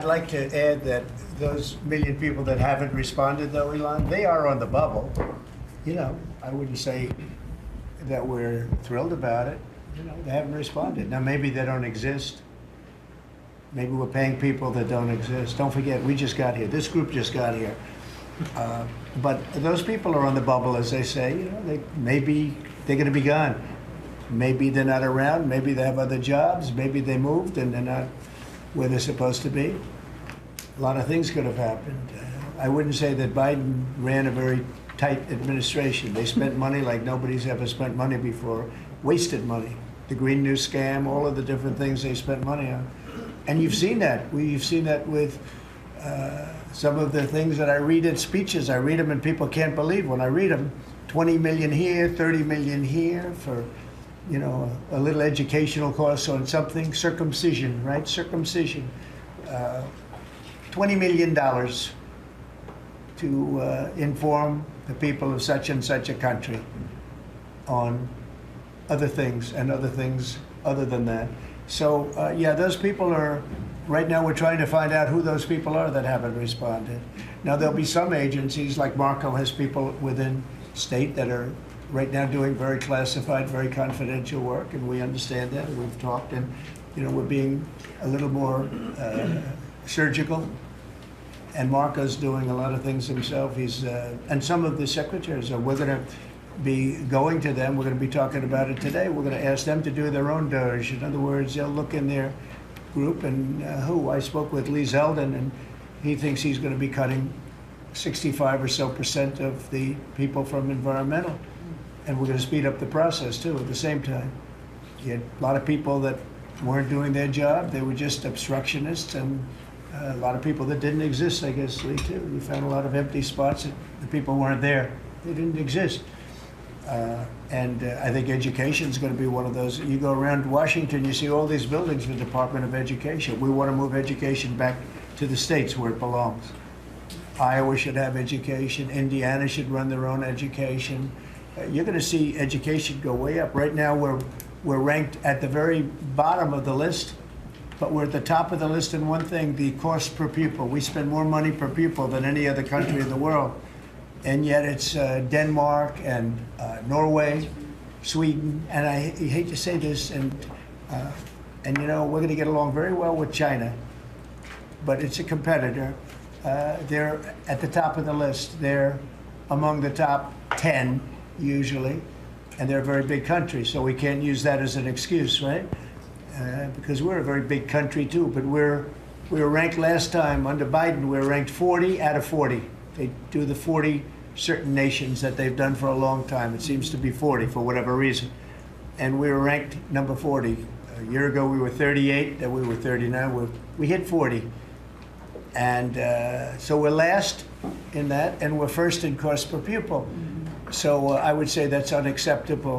I'd like to add that those million people that haven't responded, though, Elon, they are on the bubble. I wouldn't say that we're thrilled about it. They haven't responded. Now, maybe they don't exist. Maybe we're paying people that don't exist. Don't forget, we just got here. This group just got here. But those people are on the bubble, as they say. Maybe they're going to be gone. Maybe they're not around. Maybe they have other jobs. Maybe they moved and they're not where they're supposed to be. A lot of things could have happened. I wouldn't say that Biden ran a very tight administration. They spent money like nobody's ever spent money before, wasted money. The Green New Scam, all of the different things they spent money on. And you've seen that. We've seen that with some of the things that I read in speeches. I read them and people can't believe when I read them. 20 million here, 30 million here for a little educational course on something, circumcision, right? Circumcision. $20 million to inform the people of such and such a country on other things and other things other than that. So, yeah, those people are, right now we're trying to find out who those people are that haven't responded. Now, there'll be some agencies, like Marco has people within state that are right now doing very classified, very confidential work, and we understand that, and we've talked, and we're being a little more surgical. And Marco's doing a lot of things himself. And some of the secretaries we're going to be going to them. We're going to be talking about it today. We're going to ask them to do their own Doge. In other words, they'll look in their group and I spoke with Lee Zeldin, and he thinks he's going to be cutting 65% or so of the people from environmental. And we're going to speed up the process, too, at the same time. You had a lot of people that weren't doing their job. They were just obstructionists, and a lot of people that didn't exist, I guess, Lee, too. You found a lot of empty spots that the people weren't there. They didn't exist. And I think education is going to be one of those. You go around Washington, you see all these buildings for the Department of Education. We want to move education back to the states where it belongs. Iowa should have education. Indiana should run their own education. You're going to see education go way up. Right now, we're ranked at the very bottom of the list, but we're at the top of the list in one thing: the cost per pupil. We spend more money per pupil than any other country in the world, and yet it's Denmark and Norway, Sweden, and I hate to say this, and we're going to get along very well with China, but it's a competitor. They're at the top of the list. They're among the top 10 usually, and they're a very big country, so we can't use that as an excuse, right? Because we're a very big country too, but we were ranked last time under Biden. We were ranked 40 out of 40. They do the 40 certain nations that they've done for a long time. It seems to be 40 for whatever reason, and we were ranked number 40. A year ago we were 38, then we were 39. We hit 40. And so we're last in that, and we're first in cost per pupil. So I would say that's unacceptable.